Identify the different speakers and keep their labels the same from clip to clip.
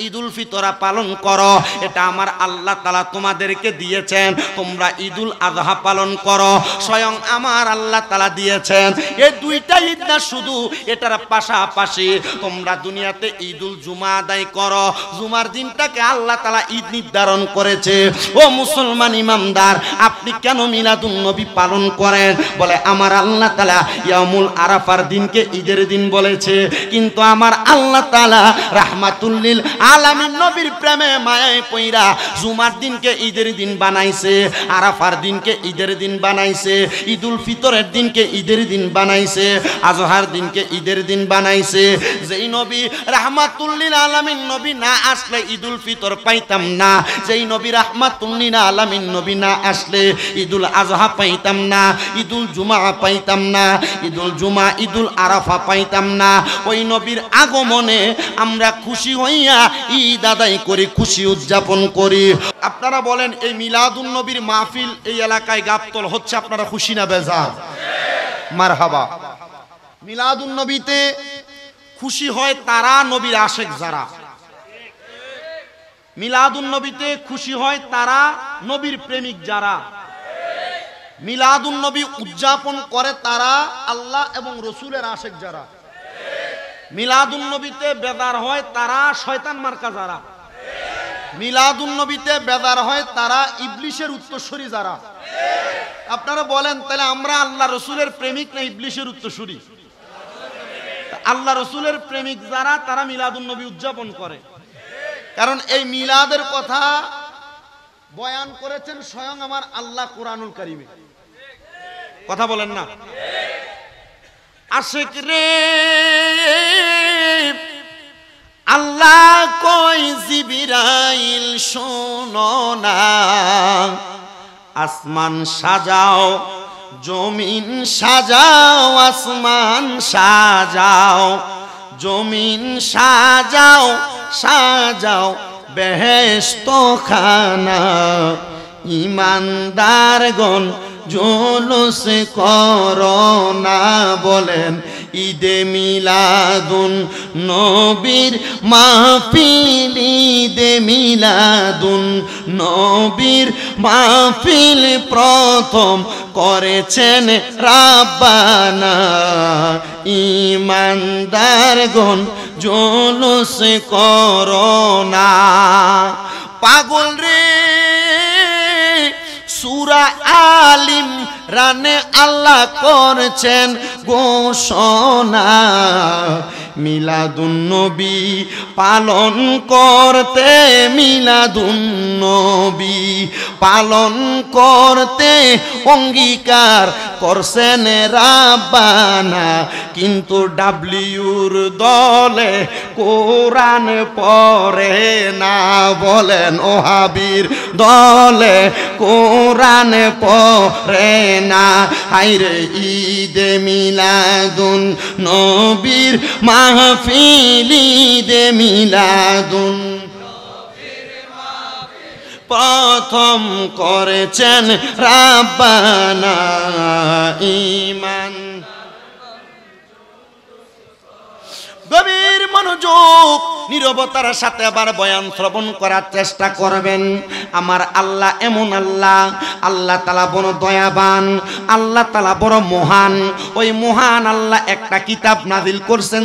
Speaker 1: ঈদুল ফিতরা পালন করো, এটা আমার আল্লাহ তাআলা তোমাদেরকে দিয়েছেন। তোমরা ঈদুল আযহা পালন করো, স্বয়ং আমার আল্লাহ তাআলা দিয়েছেন। এই দুইটা ঈদ না শুধু, এটার পাশাপাশি তোমরা দুনিয়াতে ঈদুল জুমা আদায় করো। জুমার দিনটাকে আল্লাহ তাআলা ঈদ নির্ধারণ করেছে। ও মুসলমান ইমামদার, আপনি কেন মিলাদুন নবী পালন করেন? বলে আমার আল্লাহ তাআলা ইয়াউমুল আরাফার দিনকে ঈদের দিন বলেছে, কিন্তু আমার আল্লাহ তাআলা রাহমাতুল লিল আলামিন নবীর প্রেমে মায়ায় পইরা জুমার দিনকে ঈদের দিন বানাইছে, আরাফার দিনকে ঈদের দিন বানাইছে, ঈদুল ফিতরের দিনকে ঈদের দিন বানাইছে, আজহার দিনকে ঈদের দিন বানাইছে। যেই নবী রাহমাতুল লিল আলামিন নবী না আসলে ঈদুল ফিতর পাইতাম না, যেই নবী রাহমাতুল লিল আলামিন নবী না আসলে ঈদুল আজহা পাইতাম না, ঈদুল জুমা পাইতাম না, ঈদুল জুমা ঈদুল আরাফা পাইতাম না। ওই নবীর আগমনে আমরা খুশি হইয়া ঈদ আদায় করি, খুশি উদযাপন করি। আপনারা বলেন এই মিলাদুন নবীর মাহফিল এই এলাকায় গাবতল হচ্ছে, আপনারা খুশি না বেজার? মারহাবা। মিলাদুন নবীতে খুশি হয় তারা নবীর আশেক যারা, মিলাদুন নবীতে খুশি হয় তারা নবীর প্রেমিক যারা, মিলাদুন নবী উদযাপন করে তারা আল্লাহ এবং রসুলের আশেক যারা, মিলাদুন নবীতে বেদার হয় তারা শয়তান মার্কা যারা, মিলাদুন নবীতে বেদার হয় তারা ইবলিশের উত্তরসূরি যারা। আপনারা বলেন তাহলে আমরা আল্লাহ রসুলের প্রেমিক না ইবলিশের উত্তরসূরি? আল্লাহ রসুলের প্রেমিক যারা তারা মিলাদুন নবী উদযাপন করে, কারণ এই মিলাদের কথা বয়ান করেছেন স্বয়ং আমার আল্লাহ কুরআনুল কারীমে। কথা বলেন না? আশিক রে আল্লাহ কই জিবরাইল শোনো না, আসমান সাজাও জমিন সাজাও, আসমান সাজাও জমিন সাজাও, সাজাও বেহেশত খানা, ইমানদারগণ জুলুস করো না। বলেন ঈদে মিলাদুন নবীর মাহফিল, ঈদে মিলাদুন নবীর মাহফিল প্রথম করেছেন রাব্বানা, ইমানদারগণ জুলুস করো না। পাগল রে সূরা আলিম রানে আল্লাহ করছেন ঘোষণা, মিলাদুন নবী পালন করতে, মিলাদুন নবী পালন করতে অঙ্গীকার করছেন রাব্বানা, কিন্তু ডাব্লিউর দলে কোরআন পড়ে না। বলেন ওহাবীর দলে কোরআন পড়ে না। হায়রে ঈদে মিলাদুন নবীর মাহফিল, ঈদে মিলাদুন প্রথম করেছেন রাব্বানা, ঈমান। গভীর মনোযোগ নীরবতার সাথে আবার বয়ান শ্রবণ করার চেষ্টা করবেন। আমার আল্লাহ এমন আল্লাহ, আল্লাহ তাআলা বড় দয়াবান, আল্লাহ তাআলা বড় মহান। ওই মহান আল্লাহ একটা কিতাব নাজিল করছেন,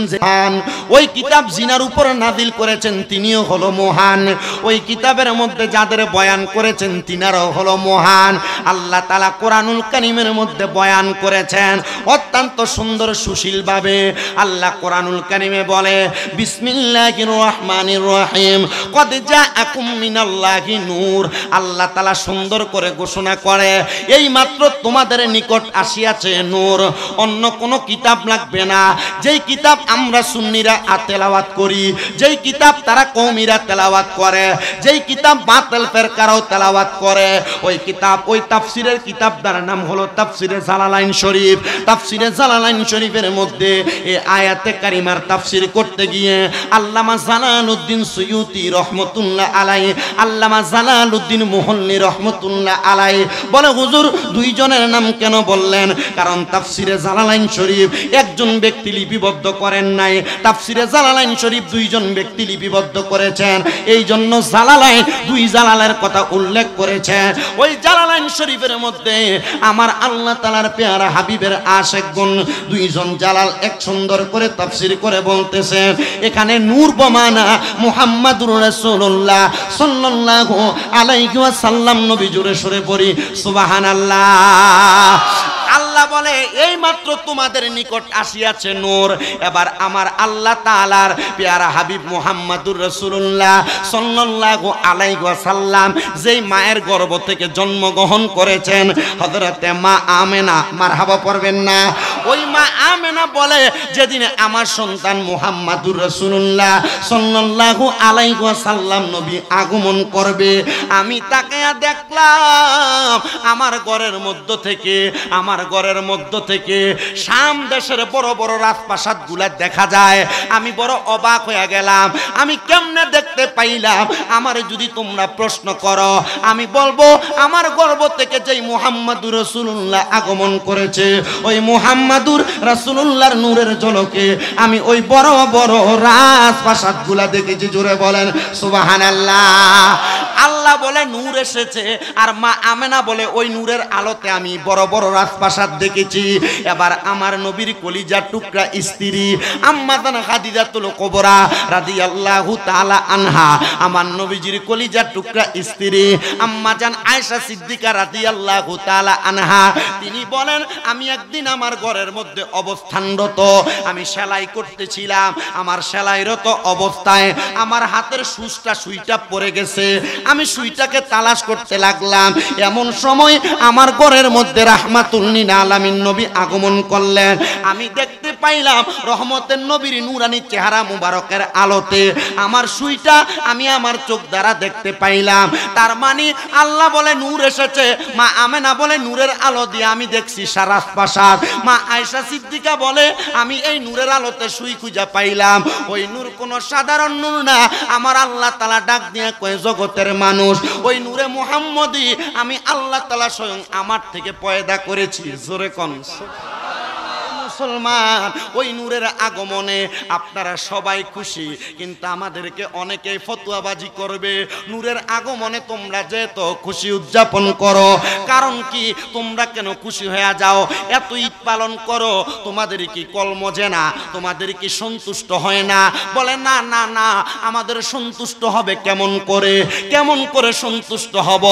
Speaker 1: ওই কিতাব জিনার উপর নাজিল করেছেন, তিনিও হলো মহান। ওই কিতাবের মধ্যে যাদের বয়ান করেছেন তিনারাও হলো মহান। আল্লাহ তাআলা কোরআনুল কারীমের মধ্যে বয়ান করেছেন অত্যন্ত সুন্দর সুশীল ভাবে। আল্লাহ কোরআনুল কারীমে বলে বিসমিল্লাহির রহমানির রহিম, কদ জাআকুম মিনাল্লাহি নূর। আল্লাহ তাআলা সুন্দর করে ঘোষণা করে এই মাত্র তোমাদের নিকট আসিয়াছে নূর, অন্য কোনো কিতাব লাগবে না। যেই কিতাব আমরা সুন্নিরা তেলাওয়াত করি, যেই কিতাব তারা কওমিরা তেলাওয়াত করে, যেই কিতাব বাতিল ফেরকারাও তেলাওয়াত করে, ওই কিতাব ওই তাফসীরের কিতাবটার নাম হলো তাফসীরে জালালাইন শরীফ। তাফসীরে জালালাইন শরীফের মধ্যে এই আয়াতে কারিমার তাফসীর করতে করতে গিয়ে আল্লামা জালালউদ্দিন সুয়ুতি রহমতুল্লাহ আলাইহি, আল্লামা জালালউদ্দিন মুহল্লি রহমতুল্লাহ আলাইহি বলে, হুজুর দুইজনের নাম কেন বললেন? কারণ তাফসিরে জালালাইন শরীফ একজন ব্যক্তি লিপিবদ্ধ করেন নাই, তাফসিরে জালালাইন শরীফ দুইজন ব্যক্তি লিপিবদ্ধ করেছেন। এই জন্য জালালাইন দুই জালালের কথা উল্লেখ করেছেন। ওই জালালাইন শরীফের মধ্যে আমার আল্লাহ তাআলার পেয়ারা হাবিবের আশিকগণ দুইজন জালাল এক সুন্দর করে তাফসীর করে বলতেছেন, এখানে নূর বমানা মুহাম্মাদুর রাসূলুল্লাহ সাল্লাল্লাহু আলাইহি ওয়াসাল্লাম। নবী জোরে সরে পড়ি সুবহানাল্লাহ। আল্লাহ বলে, এই মাত্র তোমাদের নিকট আসিয়াছে নূর। এবার আমার আল্লাহ তাআলার পেয়ারা হাবিব মুহাম্মাদুর রাসূলুল্লাহ সাল্লাল্লাহু আলাইহি ওয়াসাল্লাম যেই মায়ের গর্ভ থেকে জন্মগ্রহণ করেছেন হযরতে মা আমেনা, মারহাবা পড়বেন না? ওই মা আমেনা বলে, যেদিন আমার সন্তান মুহাম্মাদুর রাসূলুল্লাহ সাল্লাল্লাহু আলাইহি ওয়াসাল্লাম নবী আগমন করবে, আমি তাকে দেখলাম আমার ঘরের মধ্য থেকে শাম দেশের বড় বড় রাজপ্রাসাদগুলা দেখা যায়। আমি বড় অবাক হয়ে গেলাম, আমি কেমনে দেখতে পাইলাম? আমারে যদি তোমরা প্রশ্ন করো, আমি বলবো আমার গর্ভ থেকে যেই মুহাম্মাদুর রাসূলুল্লাহ আগমন করেছে, ওই মুহাম্মাদুর রাসূলুল্লাহর নূরের ঝলকে আমি ওই বড় বড় রাজপ্রাসাদগুলা দেখেছি। জোরে বলেন সুবহানাল্লাহ। আল্লাহ বলে নূর এসেছে, আর মা আমেনা বলে ওই নূরের আলোতে আমি বড় বড় রাজপ্রাসাদ দেখেছি। এবার আমার নবীর কলিজার টুকরা স্ত্রী আম্মা জান খাদিজাতুল কুবরা রাদিয়াল্লাহু তাআলা আনহা, আমার নবীজির কলিজার টুকরা স্ত্রী আম্মা জান আয়েশা সিদ্দিকা রাদিয়াল্লাহু তাআলা আনহা, তিনি বলেন, আমি একদিন আমার ঘরের মধ্যে অবস্থানরত, আমি সেলাই করতেছিলাম। আমার সেলাইরত অবস্থায় আমার হাতের সুইটা পড়ে গেছে। আমি সুইটাকে তালাশ করতে লাগলাম। এমন সময় আমার ঘরের মধ্যে রাহমাতুল লিল আলামিন নবী আগমন করলেন। আমি দেখতে পাইলাম রহমতের নবীর নূরানি চেহারা মুবারকের আলোতে আমার সুইটা আমি আমার চোখ দ্বারা দেখতে পাইলাম। তার মানে আল্লাহ বলে নূর এসেছে, মা আমেনা বলে নূরের আলো দিয়ে আমি দেখছি সারা প্রাসাদ। মা আয়েশা সিদ্দিকা বলে, আমি এই নূরের আলোতে সুই খুঁজে পাইলাম। ওই নূর কোনো সাধারণ নূর না, আমার আল্লাহ তাআলা ডাক দিয়ে কয় জগতের মানুষ, ওই নূরে মুহাম্মদী আমি আল্লাহ তাআলা স্বয়ং আমার থেকে পয়দা করেছি। জোরে কোন মুসলমান, ওই নূরের আগমনে আপনারা সবাই খুশি, কিন্তু আমাদেরকে অনেকেই ফতোয়াবাজি করবে। নূরের আগমনে তোমরা যে তো খুশি উদযাপন করো, কারণ কি তোমরা কেন খুশি হয়ে যাও? এত ঈদ পালন করো, তোমাদের কি কলমজে না? তোমাদের কি সন্তুষ্ট হয় না? বলে না না না, আমাদের সন্তুষ্ট হবে কেমন করে সন্তুষ্ট হব?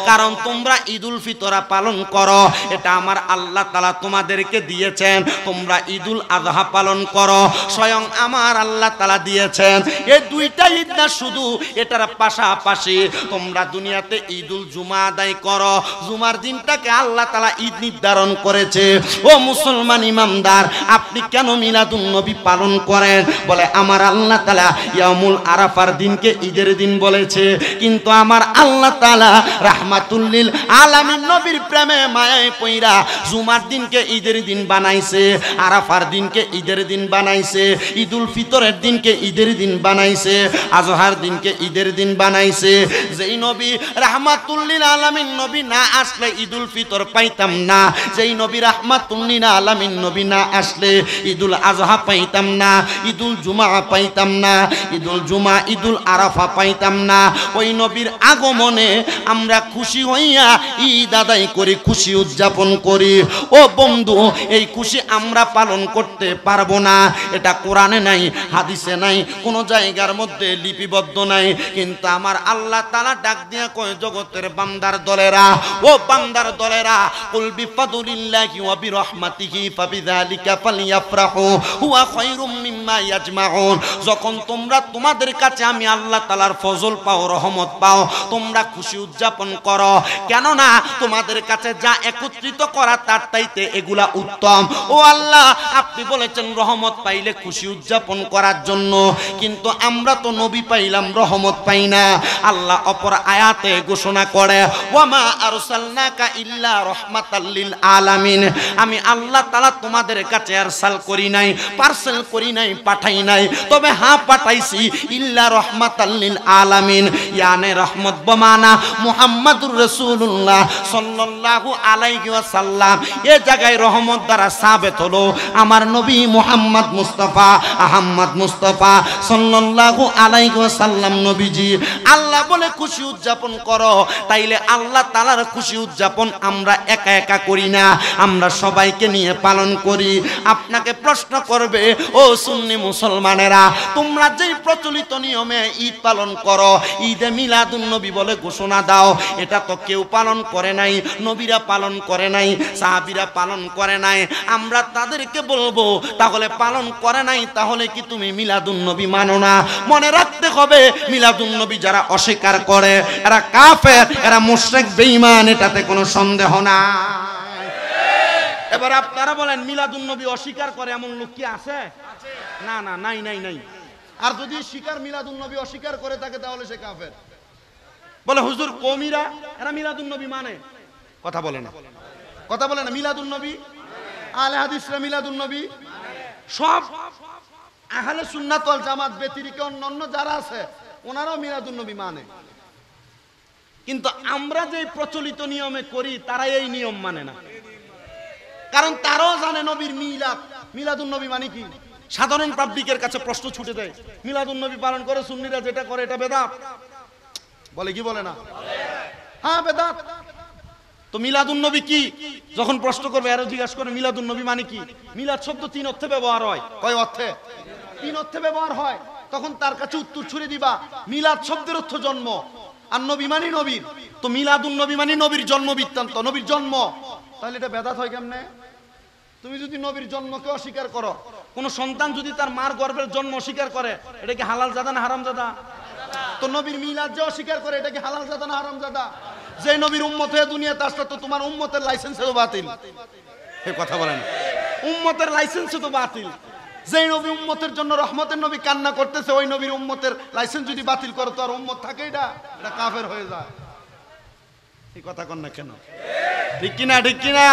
Speaker 1: কারণ তোমরা ঈদুল ফিতর পালন করো, এটা আমার আল্লাহ তাআলা তোমাদেরকে দিয়েছেন। তোমরা ঈদুল আযহা পালন করো, স্বয়ং আমার আল্লাহ তাআলা দিয়েছেন। এই দুইটা ঈদ না শুধু, এটার পাশাপাশি তোমরা দুনিয়াতে ঈদুল জুমা আদায় করো। জুমার দিনটাকে আল্লাহ তাআলা ঈদ নির্ধারণ করেছে। ও মুসলমান ইমানদার, আপনি কেন মিলাদুন নবী পালন করেন? বলে আমার আল্লাহ তাআলা ইয়াউমুল আরাফার দিনকে ঈদের দিন বলেছে, কিন্তু আমার আল্লাহ তাআলা রাহমাতুল লিল আলামিন নবীর প্রেমে মায়ায় পইরা জুমার দিনকে ঈদের দিন বানাইছে, আরাফার দিনকে ঈদের দিন বানাইছে, ঈদুল ফিতরের দিনকে ঈদের দিন বানাইছে, আজহার দিনকে ঈদের দিন বানাইছে। যেই নবী রাহমাতুল লিল আলামিন নবী না আসলে ঈদুল ফিতর পাইতাম না, যেই নবী রাহমাতুল লিল আলামিন নবী না আসলে ঈদুল আজহা পাইতাম না, ঈদুল জুমা পাইতাম না, ঈদুল জুমা ঈদুল আরাফা পাইতাম না। ওই নবীর আগমনে আমরা খুশি হইয়া ঈদ আদায় করি, খুশি উদযাপন করি। ও বন্ধু, এই খুশি আমরা পালন করতে পারবো না, এটা কোরআনে নাই, হাদিসে নাই, কোনো জায়গার মধ্যে লিপিবদ্ধ নাই। কিন্তু আমার আল্লাহ তাআলা ডাক দিয়া কয়, জগতের বান্দার দলেরা, ও বান্দার দলেরা, কুল বিফাদুলিল্লাহি ওয়া বিরহমাতিহি ফাবিযালিকা ফালইফরাহু হুয়া খায়রুম মিম্মা ইয়াজমাউন। যখন তোমরা তোমাদের কাছে আমি আল্লাহ তাআলার ফজল পাও, রহমত পাও, তোমরা খুশি উদযাপন করো। কেননা তোমাদের কাছে যা একত্রিত করা তার চাইতে এগুলা উত্তম। ও আল্লাহ, আপনি বলেছেন রহমত পাইলে খুশি উদযাপন করার জন্য, কিন্তু আমরা তো নবী পাইলাম, রহমত পাই না। আল্লাহ অপর আয়াতে ঘোষণা করে ওয়ামা আরসালনাকা ইল্লা রাহমাতাল লিল আলামিন, আমি আল্লাহ তাআলা তোমাদের কাছে আরসাল করি নাই, পার্সেল করি নাই, পাঠাই নাই, তবে হ্যাঁ পাঠাইছি ইল্লা রাহমাতাল লিল আলামিন, ইয়ানে রহমত বমানা মুহাম্মাদুর রাসূলুল্লাহ সাল্লাল্লাহু আলাইহি ওয়াসাল্লাম। এই জায়গায় রহমত দ্বারা সাবিত হলো আমার নবী মুহাম্মদ মুস্তাফা আহমদ মুস্তাফা সাল্লাল্লাহু আলাইহি ওয়াসাল্লাম নবীজি। আল্লাহ বলে খুশি উদযাপন করো, তাইলে আল্লাহ তাআলার খুশি উদযাপন আমরা একা একা করি না, আমরা সবাইকে নিয়ে পালন করি। আপনাকে প্রশ্ন করবে, ও সুন্নি মুসলমানেরা, তোমরা যেই প্রচলিত নিয়মে ঈদ পালন করো, ঈদে মিলাদুন নবী বলে ঘোষণা দাও, এটা তো কেউ পালন করে নাই, নবীরা পালন করে নাই, সাহাবীরা পালন করে নাই। আমরা তাদেরকে বলবো, তাহলে পালন করে নাই, তাহলে কি তুমি মিলাদুন নবী মানো না? মনে রাখতে হবে, মিলাদুন নবী যারা অস্বীকার করে এরা কাফের, এরা মুশরিক বেঈমান, এটাতে কোনো সন্দেহ না। এবার আপনারা বলেন, মিলাদুন নবী অস্বীকার করে এমন লোক কি আছে? না না, নাই নাই নাই। আর যদি স্বীকার মিলাদুন নবী অস্বীকার করে থাকে, তাহলে সে কাফের। বলে হুজুর কওমিরা এরা মিলাদুন নবী মানে, কথা বলে না, কথা বলে না। মিলাদুন নবী, আহলে হাদিসরা মিলাদুন নবী, সব আহলে সুন্নাত ওয়াল জামাত ব্যতিরেকে অন্যান্য যারা আছে ওনারাও মিলাদুন নবী মানে। কিন্তু আমরা যে প্রচলিত নিয়মে করি, তারা এই নিয়ম মানে না, কারণ তারাও জানে নবীর মিলাদ, মিলাদুন নবী মানে কি। সাধারণ পাবলিকের কাছে প্রশ্ন ছুটে দেয়, মিলাদুন নবী পালন করে সুন্নিরা যেটা করে এটা বেদাত, বলে কি বলে না? হ্যাঁ বেদাত। তো মিলাদুন নবী কি? যখন প্রশ্ন করবে আরো জিজ্ঞাসা করে মিলাদুন নবী মানে কি? মিলাদ শব্দ তিন অর্থে ব্যবহার হয়। কয় অর্থে? তিন অর্থে ব্যবহার হয়। তখন তার কাছে উত্তর ছুড়ে দিবা, মিলাদ শব্দের অর্থ জন্ম, আর নবী মানে নবীর। তো মিলাদুন নবী মানে নবীর জন্ম বৃত্তান্ত, নবীর জন্ম। তাহলে এটা বেদাত হয় কেমনে? তুমি যদি নবীর জন্মকে অস্বীকার করো, কোন সন্তান যদি তার মার গর্ভের জন্ম অস্বীকার করে, এটা কি হালাল জাদা না হারাম জাদা? তো নবীর মিলাদ যে অস্বীকার করে, এটা কি হালাল জাদা না হারাম জাদা? যে নবীর উম্মত হয়ে দুনিয়াতে আসলে, তো তোমার উম্মতের লাইসেন্স তো বাতিল। এই কথা বলেন, উম্মতের লাইসেন্স তো বাতিল। যে নবী উম্মতের জন্য রহমতের নবী কান্না করতেছে, ওই নবীর উম্মতের লাইসেন্স যদি বাতিল করো, তো আর উম্মত থাকে? এটা কাফের হয়ে যায়। এই কথা কন না কেন? ঠিক কিনা? ঠিক কিনা?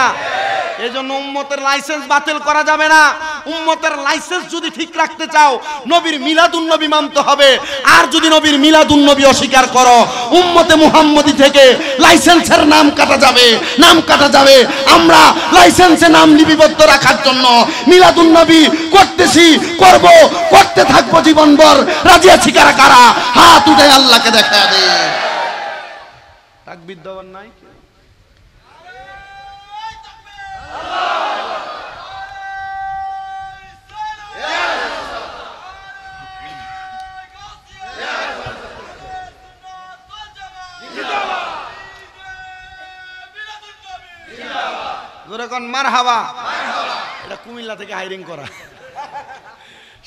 Speaker 1: এই জন্য উম্মতের লাইসেন্স বাতিল করা যাবে না। উম্মতের লাইসেন্স যদি ঠিক রাখতে চাও, নবীর মিলাদুন নবী মানতে হবে। আর যদি নবীর মিলাদুন নবী অস্বীকার করো, উম্মতে মুহাম্মদী থেকে লাইসেন্সের নাম কাটা যাবে, নাম কাটা যাবে। আমরা লাইসেন্সে নাম লিপিবদ্ধ রাখার জন্য মিলাদুন নবী করতেছি, করব, করতে থাকবো জীবনভর। রাজি আছি কারা কারা? হাত উঠে আল্লাহকে দেখা দে। তাকবীর দেওয়ার নাই? মারহাবা। এটা কুমিল্লা থেকে হাইরিং করা,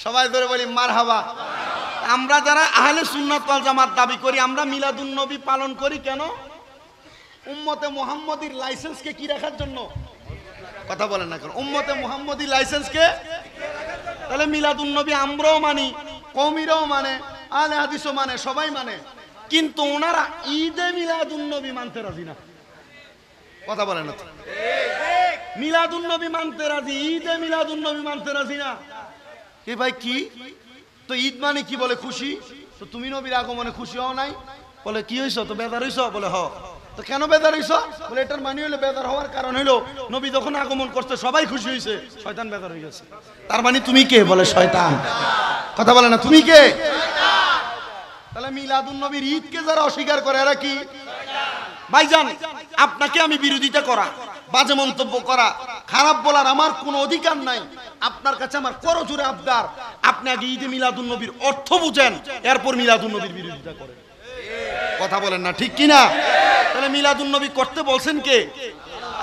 Speaker 1: সবাই ধরে বলি মারহাবা। আমরা যারা আহলে সুন্নাত ওয়াল জামাত দাবি করি, আমরা মিলাদুন নবী পালন করি কেন? উম্মতে মুহাম্মদীর লাইসেন্সকে কি রাখার জন্য? কথা বলেন না কেন? উম্মতে মুহাম্মদীর লাইসেন্সকে। তাহলে মিলাদুন নবী আমরাও মানি, কওমিরাও মানে, আহলে হাদিসও মানে, সবাই মানে। কিন্তু ওনারা ঈদে মিলাদুন নবী মানতে রাজি না। কথা বলেন না? মিলাদুন নবী মানতে রাজি, ঈদে মিলাদুন নবী মানতে রাজি না। এ ভাই কি? তো ঈদ মানে কি? বলে খুশি। তো তুমি নবীর আগমনে খুশি হও নাই? বলে কি হইছো? তো বেদার হইছো? বলে হ। তো কেন বেদার হইছো? বলে এটার মানে হলো, বেদার হওয়ার কারণ হইলো নবী যখন আগমন করতে সবাই খুশি হয়েছে, শয়তান বেদার হয়ে গেছে। তার মানে তুমি কে? বলে শয়তান। কথা বলে না? তুমি কে? তাহলে মিলাদুন নবীর ঈদকে যারা অস্বীকার করে, এরা কি? ভাইজান, আপনাকে আমি বিরোধিতা করা, বাজে মন্তব্য করা, খারাপ বলার আমার কোনো অধিকার নাই। আপনার কাছে আমার করজোরে আবদার, আপনি আগে ঈদে মিলাদুন নবীর অর্থ বুঝেন, এরপর মিলাদুন নবীর বিরোধিতা করেন। কথা বলেন না? ঠিক কিনা? তাহলে মিলাদুন নবী করতে বলছেন কে?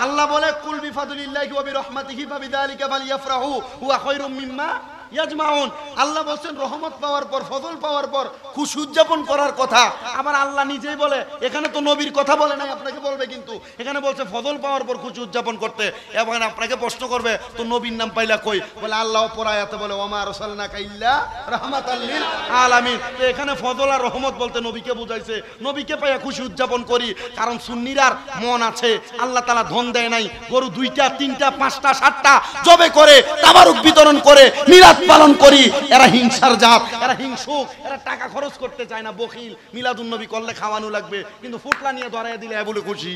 Speaker 1: আল্লাহ বলে কুল বিফাদুলিল্লাহি ওয়া বিরহমাতিহি ফাবিযালিকা ফালইফরাহু হুয়া খায়রুম মিম্মা ইয়াজমাউন। আল্লাহ বলছেন রহমত পাওয়ার পর, ফজল পাওয়ার পর খুশি উদযাপন করার কথা। আবার আল্লাহ নিজেই বলে, এখানে তো নবীর কথা বলে নাই, আপনাকে বলবে, কিন্তু এখানে বলছে ফজল পাওয়ার পর খুশি উদযাপন করতে। এবং আপনাকে প্রশ্ন করবে তো নবীর নাম পাইলা কই? বলে আল্লাহ অপর আয়াতে বলে ওমা আরসালনাকা ইল্লা রাহমাতাল লিল আলামিন। তো এখানে ফজল আর রহমত বলতে নবীকে বুঝাইছে, নবীকে পাইয়া খুশি উদযাপন করি। কারণ সুন্নিরার মন আছে, আল্লাহ তাআলা ধন দেয় নাই, গরু 2টা 3টা 5টা 7টা জবে করে তাবারুক বিতরণ করে মিলাদ পালন করি। এরা হিংসার জাত, এরা হিংসুক, এরা টাকা খরচ করতে চায় না, বখিল। মিলাদুন নবী করলে খাওয়ানো লাগবে, কিন্তু ফুটলা নিয়ে ধরায় দিলে বলে খুশি।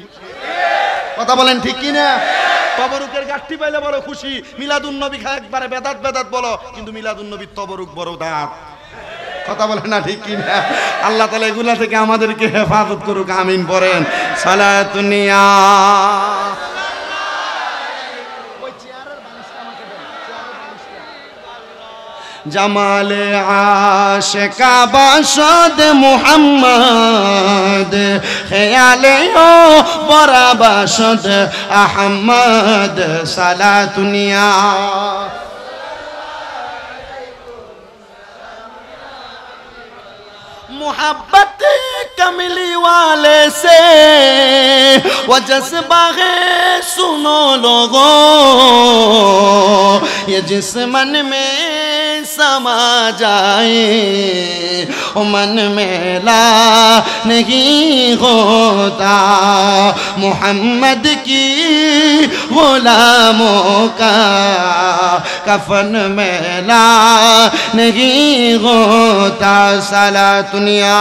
Speaker 1: কথা বলেন ঠিক কি না? তবরুকের গাঠি পাইলে বড় খুশি, মিলাদুন নবী খা একবারে বেদাত বেদাত বলো, কিন্তু মিলাদুন নবীর তবরুক বড় দাঁত। কথা বলেন না ঠিক কি না? আল্লাহ তাআলা এগুলা থেকে আমাদেরকে হেফাজত করুক, আমিন পড়েন। সালাতুনিয়া জামালে আশিকা বাশদ মুহাম্মদ, খেয়ালে ও বরা বাশদ আহমদ। সালাতুনিয়া मोहब्बत कमली वाले से वो जज्बा है सुनो लोगों, ये जिस मन में समा जाए वो मन मेला नहीं होता। मोहम्मद की गुलामों का कफन मेला नहीं होता। सालातुनिया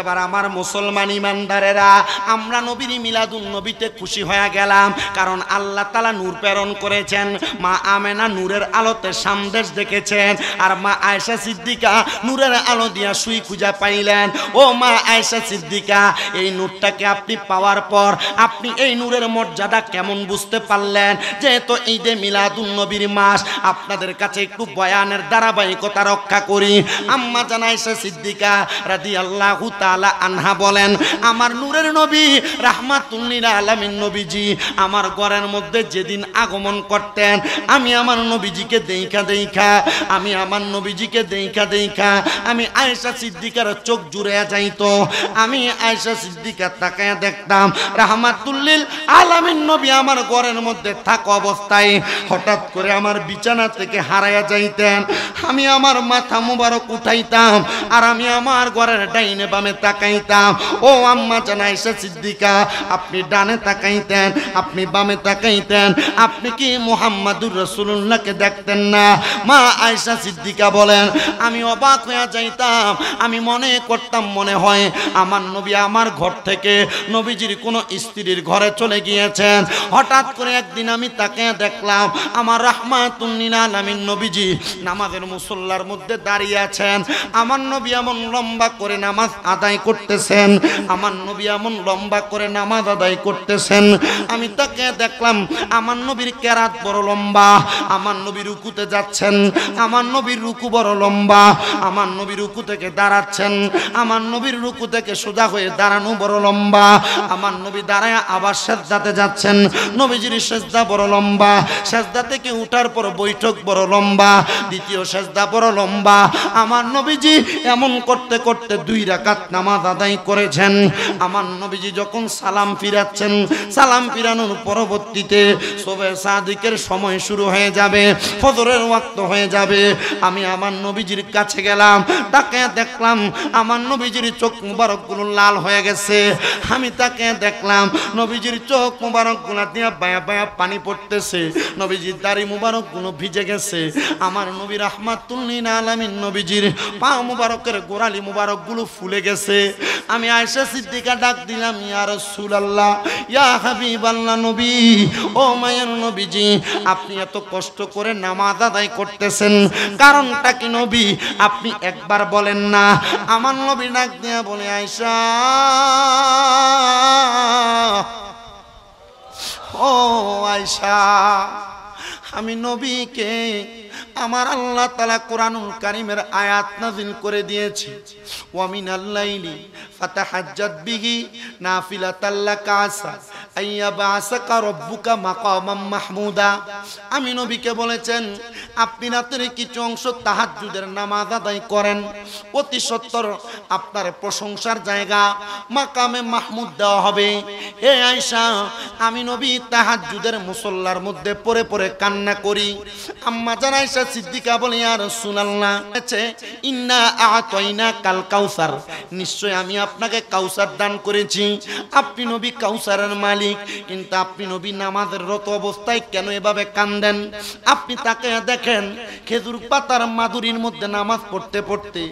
Speaker 1: এবার আমার মুসলমান ইমানদারেরা, আমরা নবীর মিলাদুন নবীতে খুশি হয়ে গেলাম, কারণ আল্লাহ তাআলা নূর প্রেরণ করেছেন। মা আমেনা নূরের আলোতে সামদেশ দেখেছেন, আর মা আয়েশা সিদ্দিকা নূরের আলো দিয়া সুই খুঁজা পাইলেন। ও মা আয়েশা সিদ্দিকা, এই নূরটাকে আপনি পাওয়ার পর আপনি এই নূরের মর্যাদা কেমন বুঝতে পারলেন? যেহেতু ঈদে মিলাদুন নবীর মাস, আপনাদের কাছে একটু বয়ানের ধারাবাহিকতা রক্ষা করি। আম্মা জান আয়েশা সিদ্দিকা রাদিয়াল্লাহু তাআলা আনহা বলেন, আমার নূরের নবী রাহমাতুল লিল আলামিন নবীজি আমার ঘরের মধ্যে যেদিন আগমন করতেন, আমি আমার নবীজিকে দেখা আমি আয়েশা সিদ্দিকার চোখ জুড়ে যাইতো। আমি আয়েশা সিদ্দিকা তাকায়া দেখতাম রাহমাতুল লিল আলামিন নবী আমার ঘরের মধ্যে থাকা অবস্থায় হঠাৎ করে আমার বিছানা থেকে হারায়া যাইতেন। আমি আমার মাথা মুবারক উঠাইতাম, আর আমি আমার ঘরের ডাইনে বামে তাকাইতাম। ও আম্মা জান আয়েশা সিদ্দিকা, আপনি ডানে তাকাইতেন, আপনি বামে তাকাইতেন, আপনি কি মুহাম্মাদুর রাসূলুল্লাহকে দেখতেন না? মা আয়েশা সিদ্দিকা বলেন, আমি অবাক হয়ে যাইতাম। আমি মনে করতাম মনে হয় আমার নবী আমার ঘর থেকে নবীজির কোনো স্ত্রীর ঘরে চলে গিয়েছেন। হঠাৎ করে একদিন আমি তাকে দেখলাম আমার রাহমাতুল লিল আলামিন নবীজি নামাজের মুসল্লার মধ্যে দাঁড়িয়ে আছেন। আমার নবী এমন লম্বা করে নামাজ আদায় করতেছেন, আমার নবী এমন লম্বা করে নামাজ আদায় করতেছেন। আমি তাকে দেখলাম আমার নবীর কেরাত বড় লম্বা, আমার নবী রুকুতে যাচ্ছেন, আমার নবীর রুকু বড় লম্বা, আমার নবী রুকু থেকে দাঁড়াচ্ছেন, আমার নবীর রুকু থেকে সোজা হয়ে দাঁড়ানো বড় লম্বা, আমার নবী দাঁড়ায় আবার সেজদাতে যাচ্ছেন, নবীজির সেজদা বড় লম্বা, সেজদা থেকে উঠার পর বৈঠক বড় লম্বা, দ্বিতীয় সেজদা বড় লম্বা। আমার নবীজি এমন করতে করতে 2 রাকাত নামাজ আদায় করেছেন। আমার নবীজি যখন সালাম ফিরাচ্ছেন, সালাম ফিরানোর পরবর্তীতে সুবহে সাদিকের সময় শুরু হয়ে যাবে, ফজরের ওয়াক্ত হয়ে যাবে। আমি আমার নবীজির কাছে গেলাম, তাকে দেখলাম আমার নবীজির চোখ মুবারকগুলো লাল হয়ে গেছে। আমি তাকে দেখলাম নবীজির চোখ মুবারকগুলো দিয়ে বায়া বায়া পানি পড়তেছে, নবীজির দাড়ি মুবারকগুলো ভিজে গেছে। আমার নবী রাহমাতুল লিল আলামিন নবীজির পা মুবারকের গোড়ালি মুবারকগুলো ফুলে গেছে। আমি আয়েশা সিদ্দিকা ডাক দিলাম, ইয়া রাসূলুল্লাহ, ইয়া হাবিবাল্লাহ নবী, ও মায়ের নবীজি, আপনি এত কষ্ট করে নামাজ আদায় করতেছেন, কারণটা কি নবী? আপনি একবার বলেন না। আমার নবী ডাক দিয়া বলে, আয়েশা, ও আয়েশা, আমি নবীকে আমার আল্লাহ তাআলা কোরআনুল কারীমের আয়াত নাযিল করে দিয়েছে, ওয়া মিনাল লাইলি ফাতাহাজ্জাত বিহি নাফিলাতাল লাকা আসা আইয়াবাসাকা রাব্বুকা মাকামাম মাহমুদা। আমি নবীকে বলেছেন আপনি রাতের কিছু অংশ তাহাজ্জুদের নামাজ আদায় করেন, অতি সত্বর আপনার প্রশংসার জায়গা মাকামে মাহমুদ দেওয়া হবে। হে আয়েশা, আমি নবী তাহাজ্জুদের মুসল্লার মধ্যে পড়ে পড়ে কান্না করি। আম্মা জান আয়েশা সিদ্দিকা বলে, ইয়া রাসূলুল্লাহ, ইন্না আ'তাইনা কাল কাউসার, নিশ্চয় আমি আপনাকে কাউসার দান করেছি। আপনি নবী কাউসারের মালিক, কিন্তু আপনি নবী নামাজের রত অবস্থায় কেন এভাবে কান্দেন? আপনি তাকে দেখেন খেজুর পাতার মাদুরির মধ্যে নামাজ পড়তে পড়তে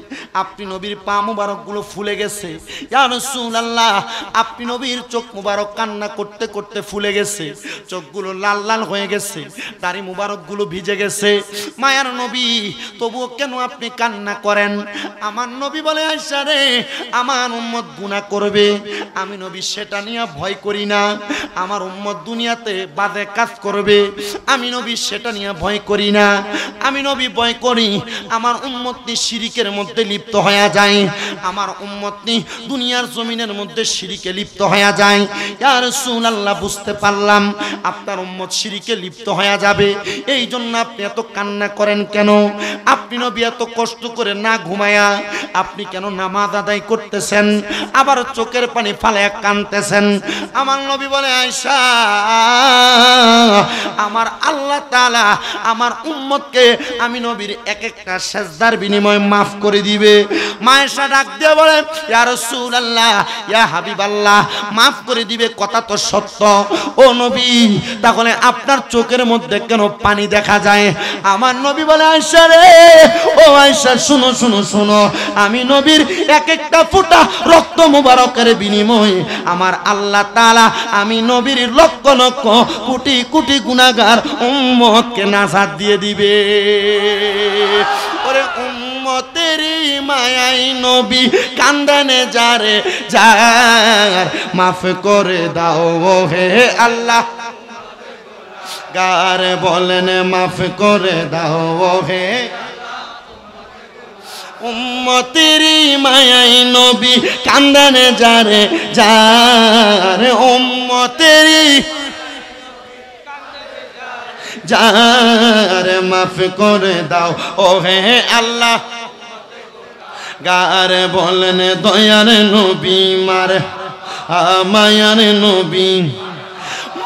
Speaker 1: আপনি নবীর পা মুবারক গুলো ফুলে গেছে। ইয়া রাসূলুল্লাহ, আপনি নবীর চোখ মুবারক কান্না করতে করতে ফুলে গেছে, চোখগুলো লাল লাল হয়ে গেছে, দাড়ি মুবারক গুলো ভিজে গেছে। মায়ার নবী, তবুও কেন আপনি কান্না করেন? আমার নবী বলে, আয়েশা রে, আমার উম্মত গুনাহ করবে, আমি নবী সেটা নিয়ে ভয় করি না। আমার উম্মত দুনিয়াতে বাজে কাজ করবে, আমি নবী সেটা নিয়ে ভয় করি না। আমি নবী ভয় করি আমার উম্মতটি শিরিকের মধ্যে লিপ্ত হয়ে যায়, আমার উম্মতটি দুনিয়ার জমিনের মধ্যে শিরিকে লিপ্ত হয়ে যায়। ইয়া রাসূলুল্লাহ, বুঝতে পারলাম আপনার উম্মত শিরিকে লিপ্ত হয়ে যাবে, এই জন্য আপনি এত কান্না করেন কেন? আপনি নবী এত কষ্ট করে না ঘুমায়া আপনি কেন নামাজ আদায় করতেছেন, আবার চোখের পানি ফালায়া কাঁদতেছেন? আমার নবী বলে, আয়েশা, আমার আল্লাহ তাআলা আমার উম্মতকে আমি নবীর এক একটা সেজদার বিনিময়ে মাফ করে দিবে। আয়েশা ডাক দিয়ে বলে, ইয়া রাসূলুল্লাহ, ইয়া হাবিবাল্লাহ, মাফ করে দিবে কথা তো সত্য। ও নবী, তাহলে আপনার চোখের মধ্যে কেন পানি দেখা যায়? আমার নবী বলে, আয়েশা রে, ও আয়েশা, শুনো শুনো শুনো, আমি নবীর এক একটা ফোঁটা রক্ত মুবারকের বিনিময়ে আমার আল্লাহ তাআলা আমি নবীর লক্ষ লক্ষ কোটি কোটি গুনাহগার উম্মতকে নাজাত দিয়ে দিবে। ওরে উম্মতেরই মায়াই নবী কান্দানে যারে যার, মাফ করে দাও হে আল্লাহ, গার বলেন মাফ করে দাও হে। উম্মতেরই মায়াই নবী কান্দানে যারে যার, উম্মতেরই যার, মাফ করে দাও ও হে আল্লাহ, গার বলেন দয়ার নবী, মার মায়ার নবী,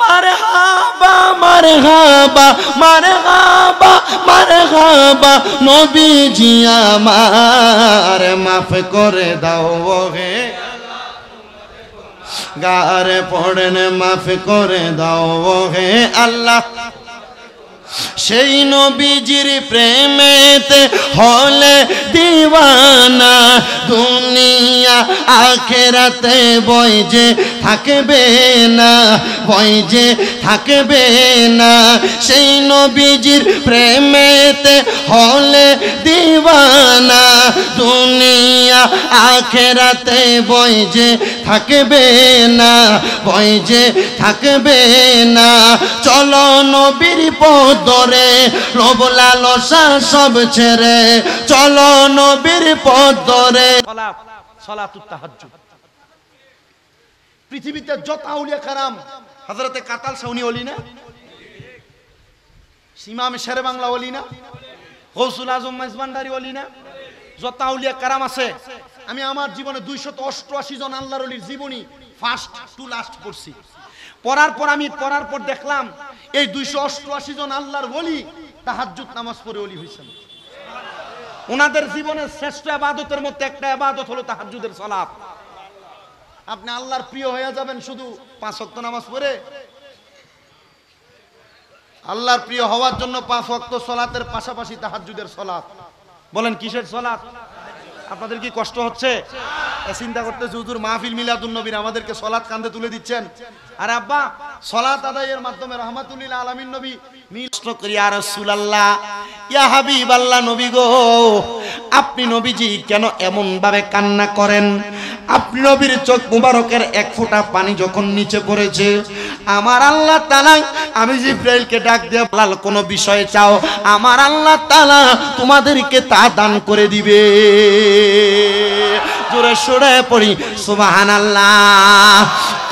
Speaker 1: মারহাবা মারহাবা মারহাবা মারহাবা নবীজি আমার, মাফ করে দাও হে, গারে পড়েন মাফ করে দাও হে আল্লাহ। সেই নবীজির প্রেমেতে হলে দিওয়ানা, দুনিয়া আখিরাতে বয় যে থাকবে না, বয় যে থাকবে না। সেই নবীজির প্রেমেতে হলে দিওয়ানা, দুনিয়া আখিরাতে বয় যে থাকবে না, বয় যে থাকবে না। চলো নবীর পদরে লোভ লালসা সব ছেড়ে, চলো নবীর পদরে। সালাতুত তাহাজ্জুদ, পৃথিবীতে যত আউলিয়া কারাম, হযরতে কাতাল সাউনি ওলি না, ইমাম শেরে বাংলা ওলি না, গৌসুল আজম মেজবান্ডারি ওলি না, যত আউলিয়া কারাম আছে, আমি আমার জীবনে 288 জন আল্লাহর ওলির জীবনী ফার্স্ট টু লাস্ট পড়ছি। পড়ার পর দেখলাম এই 288 জন আল্লাহর ওলি তাহাজ্জুদ নামাজ পড়ে ওলি হইছেন। ওনাদের জীবনের শ্রেষ্ঠ ইবাদতের মধ্যে একটা ইবাদত হলো তাহাজ্জুদের সালাত। আপনি আল্লাহর প্রিয় হয়ে যাবেন শুধু 5 ওয়াক্ত নামাজ পড়ে। আল্লাহর প্রিয় হওয়ার জন্য 5 ওয়াক্ত সালাতের পাশাপাশি তাহাজ্জুদের সালাত। বলেন কিসের সালাত? আপনাদের কি কষ্ট হচ্ছে? চিন্তা করতেছে হুজুর মাহফিল মিলাদুন নবীর আমাদেরকে সালাত কাঁধে তুলে দিচ্ছেন। আরে আব্বা, সালাত আদায়ের মাধ্যমে রাহমাতুল লিল আলামিন নবী মিষ্ট করি। ইয়া রাসূলুল্লাহ, ইয়া হাবিবাল্লাহ, নবী গো, আপনি নবীজি কেন এমন ভাবে কান্না করেন? আপনি নবীর চোখ মুবারকের এক ফোঁটা পানি যখন নিচে পড়েছে, আমার আল্লাহ তাআলা আমি জিবরাইলকে ডাক দিয়ে বললাম কোন বিষয়ে চাও আমার আল্লাহ তাআলা তোমাদেরকে তা দান করে দিবে জোরে সোরে পড়ি সুবহানাল্লাহ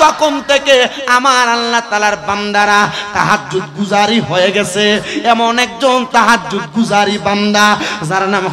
Speaker 1: তখন থেকে আমার আল্লাহ তাআলার বান্দারা তাহাজ্জুদ গুজারি হয়ে গেছে এমন একজন তাহাজ্জুদ গুজারি বান্দা যার নাম